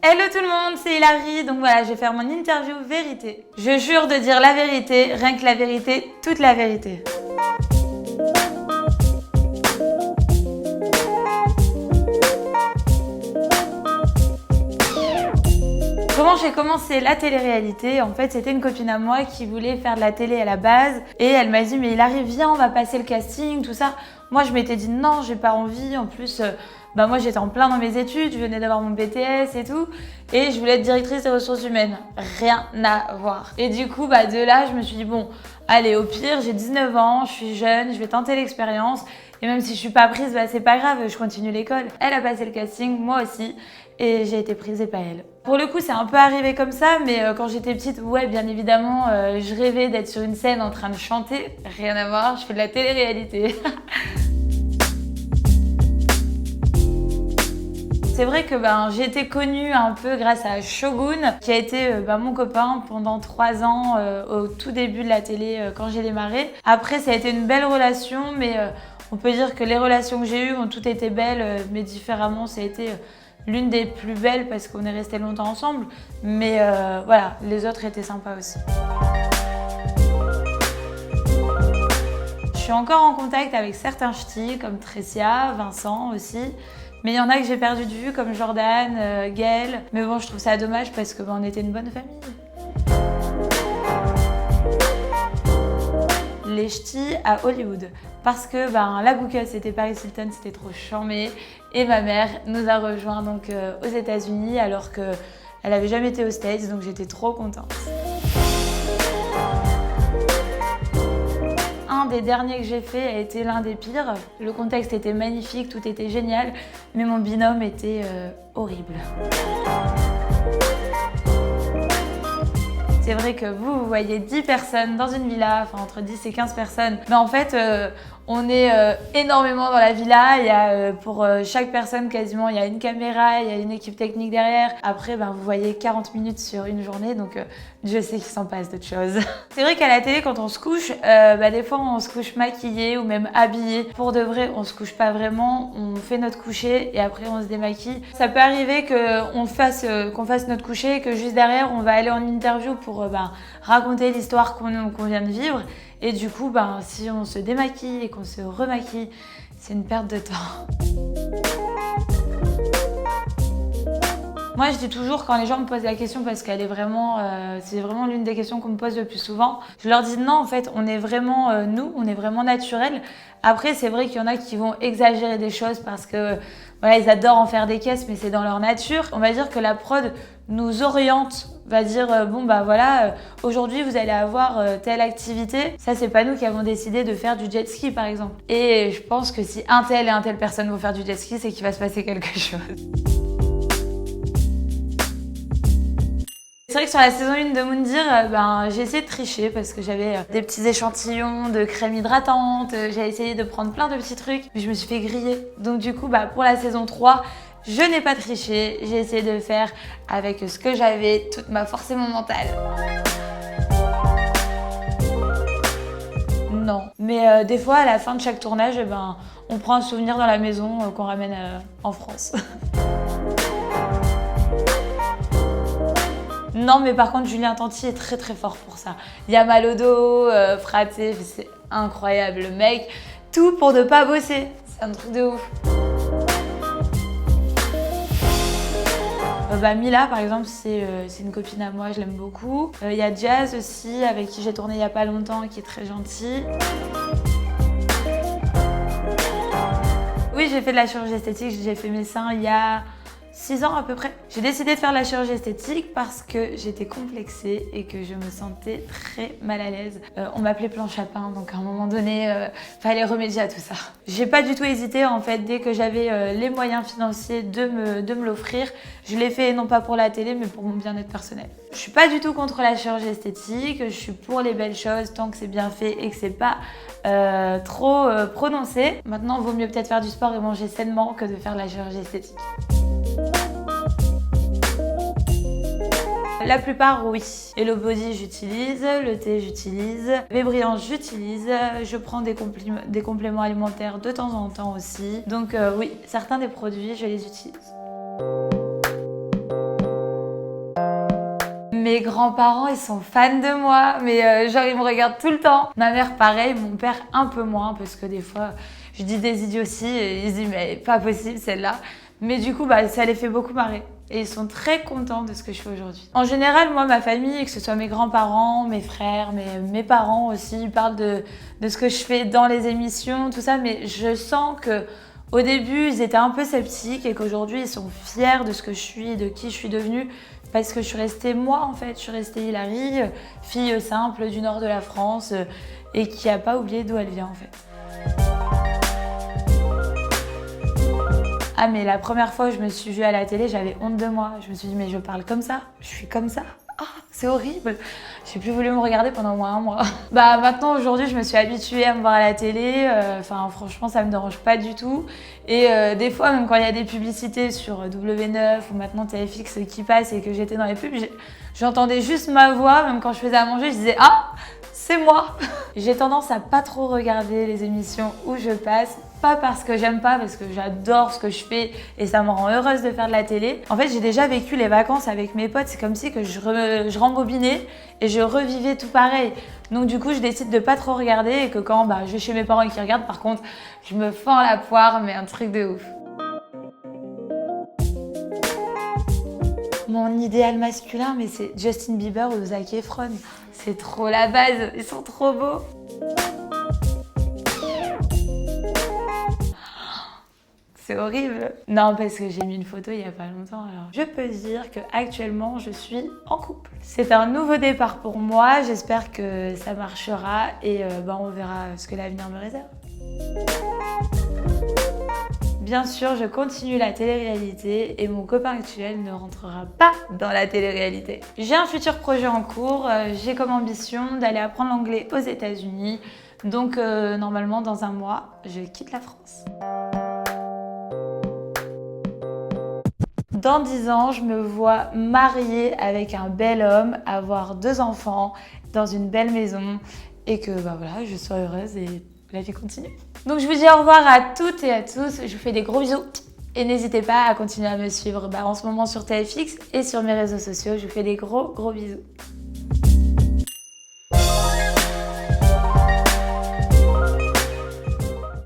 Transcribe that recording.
Hello tout le monde, c'est Hilary, donc voilà, je vais faire mon interview vérité. Je jure de dire la vérité, rien que la vérité, toute la vérité. Comment j'ai commencé la télé-réalité? En fait, c'était une copine à moi qui voulait faire de la télé à la base et elle m'a dit mais Hilary, viens, on va passer le casting, tout ça. Moi, je m'étais dit non, j'ai pas envie. En plus, moi j'étais en plein dans mes études, je venais d'avoir mon BTS et tout et je voulais être directrice des ressources humaines. Rien à voir. Et du coup, de là, je me suis dit bon, allez, au pire, j'ai 19 ans, je suis jeune, je vais tenter l'expérience. Et même si je suis pas prise, c'est pas grave, je continue l'école. Elle a passé le casting, moi aussi, et j'ai été prise et pas elle. Pour le coup, c'est un peu arrivé comme ça, mais quand j'étais petite, ouais, bien évidemment, je rêvais d'être sur une scène en train de chanter. Rien à voir, je fais de la télé-réalité. C'est vrai que j'ai été connue un peu grâce à Shogun, qui a été mon copain pendant 3 ans au tout début de la télé quand j'ai démarré. Après, ça a été une belle relation, mais on peut dire que les relations que j'ai eues ont toutes été belles, mais différemment, ça a été l'une des plus belles parce qu'on est restés longtemps ensemble. Mais voilà, les autres étaient sympas aussi. Je suis encore en contact avec certains ch'tis, comme Tressia, Vincent aussi. Mais il y en a que j'ai perdu de vue, comme Jordan, Gaël. Mais bon, je trouve ça dommage parce que on était une bonne famille. Les ch'tis à Hollywood. Parce que la bouqueuse, c'était Paris Hilton, c'était trop charmé. Et ma mère nous a rejoints donc aux États-Unis alors qu'elle n'avait jamais été aux States, donc j'étais trop contente. Un des derniers que j'ai fait a été l'un des pires. Le contexte était magnifique, tout était génial, mais mon binôme était horrible. C'est vrai que vous voyez 10 personnes dans une villa, entre 10 et 15 personnes, mais en fait, on est énormément dans la villa. Il y a pour chaque personne quasiment, il y a une caméra, il y a une équipe technique derrière. Après, vous voyez 40 minutes sur une journée, donc Dieu sait qu'il s'en passe d'autres choses. C'est vrai qu'à la télé, quand on se couche, des fois on se couche maquillé ou même habillé. Pour de vrai, on se couche pas vraiment, on fait notre coucher et après on se démaquille. Ça peut arriver qu'on fasse notre coucher et que juste derrière, on va aller en interview pour raconter l'histoire qu'on vient de vivre. Et du coup, si on se démaquille et qu'on se remaquille, c'est une perte de temps. Moi, je dis toujours quand les gens me posent la question, parce qu'elle est vraiment, c'est vraiment l'une des questions qu'on me pose le plus souvent, je leur dis non, en fait, on est vraiment nous, on est vraiment naturel. Après, c'est vrai qu'il y en a qui vont exagérer des choses parce que voilà, ils adorent en faire des caisses, mais c'est dans leur nature. On va dire que la prod nous oriente, va dire aujourd'hui vous allez avoir telle activité. Ça, c'est pas nous qui avons décidé de faire du jet ski par exemple. Et je pense que si un tel et un telle personne vont faire du jet ski, c'est qu'il va se passer quelque chose. C'est vrai que sur la saison 1 de Moundir, j'ai essayé de tricher parce que j'avais des petits échantillons de crème hydratante, j'ai essayé de prendre plein de petits trucs, mais je me suis fait griller. Donc du coup, pour la saison 3, je n'ai pas triché, j'ai essayé de faire avec ce que j'avais, toute ma force et mon mental. Non, mais des fois, à la fin de chaque tournage, on prend un souvenir dans la maison qu'on ramène en France. Non, mais par contre, Julien Tanti est très très fort pour ça. Il y a mal au dos, fraté, c'est incroyable, le mec. Tout pour ne pas bosser. C'est un truc de ouf. Mila, par exemple, c'est une copine à moi, je l'aime beaucoup. Il y a Jazz aussi, avec qui j'ai tourné il n'y a pas longtemps, qui est très gentil. Oui, j'ai fait de la chirurgie esthétique, j'ai fait mes seins il y a 6 ans à peu près. J'ai décidé de faire de la chirurgie esthétique parce que j'étais complexée et que je me sentais très mal à l'aise. On m'appelait planche à pain, donc à un moment donné, fallait remédier à tout ça. J'ai pas du tout hésité en fait, dès que j'avais les moyens financiers de me l'offrir. Je l'ai fait non pas pour la télé, mais pour mon bien-être personnel. Je suis pas du tout contre la chirurgie esthétique, je suis pour les belles choses tant que c'est bien fait et que c'est pas trop prononcé. Maintenant, il vaut mieux peut-être faire du sport et manger sainement que de faire de la chirurgie esthétique. La plupart, oui. Hello Body, j'utilise. Le thé, j'utilise. Baie Brillant, j'utilise. Je prends des compléments alimentaires de temps en temps aussi. Donc oui, certains des produits, je les utilise. Mes grands-parents, ils sont fans de moi, mais genre ils me regardent tout le temps. Ma mère, pareil, mon père un peu moins, parce que des fois, je dis des idioties et ils se disent mais pas possible celle-là. Mais du coup, ça les fait beaucoup marrer. Et ils sont très contents de ce que je fais aujourd'hui. En général, moi, ma famille, que ce soit mes grands-parents, mes frères, mes parents aussi, ils parlent de ce que je fais dans les émissions, tout ça. Mais je sens que au début, ils étaient un peu sceptiques et qu'aujourd'hui, ils sont fiers de ce que je suis, de qui je suis devenue. Parce que je suis restée moi, en fait. Je suis restée Hilary, fille simple du nord de la France et qui n'a pas oublié d'où elle vient, en fait. Ah mais la première fois où je me suis vue à la télé, j'avais honte de moi. Je me suis dit mais je parle comme ça, je suis comme ça. Ah, c'est horrible. J'ai plus voulu me regarder pendant au moins un mois. Maintenant aujourd'hui je me suis habituée à me voir à la télé. Franchement ça me dérange pas du tout. Et des fois même quand il y a des publicités sur W9 ou maintenant TFX qui passent et que j'étais dans les pubs, j'entendais juste ma voix. Même quand je faisais à manger, je disais ah c'est moi. J'ai tendance à pas trop regarder les émissions où je passe. Pas parce que j'aime pas, parce que j'adore ce que je fais et ça me rend heureuse de faire de la télé. En fait, j'ai déjà vécu les vacances avec mes potes, c'est comme si que je rembobinais et je revivais tout pareil. Donc du coup, je décide de pas trop regarder et que quand je vais chez mes parents et qu'ils regardent, par contre, je me fends la poire, mais un truc de ouf. Mon idéal masculin, mais c'est Justin Bieber ou Zac Efron. C'est trop la base, ils sont trop beaux. C'est horrible. Non, parce que j'ai mis une photo il y a pas longtemps. Alors, je peux dire qu'actuellement, je suis en couple. C'est un nouveau départ pour moi. J'espère que ça marchera et on verra ce que l'avenir me réserve. Bien sûr, je continue la télé-réalité et mon copain actuel ne rentrera pas dans la télé-réalité. J'ai un futur projet en cours. J'ai comme ambition d'aller apprendre l'anglais aux États-Unis. Donc, normalement, dans un mois, je quitte la France. Dans 10 ans, je me vois mariée avec un bel homme, avoir 2 enfants, dans une belle maison et que je sois heureuse et la vie continue. Donc je vous dis au revoir à toutes et à tous, je vous fais des gros bisous et n'hésitez pas à continuer à me suivre en ce moment sur TFX et sur mes réseaux sociaux, je vous fais des gros bisous.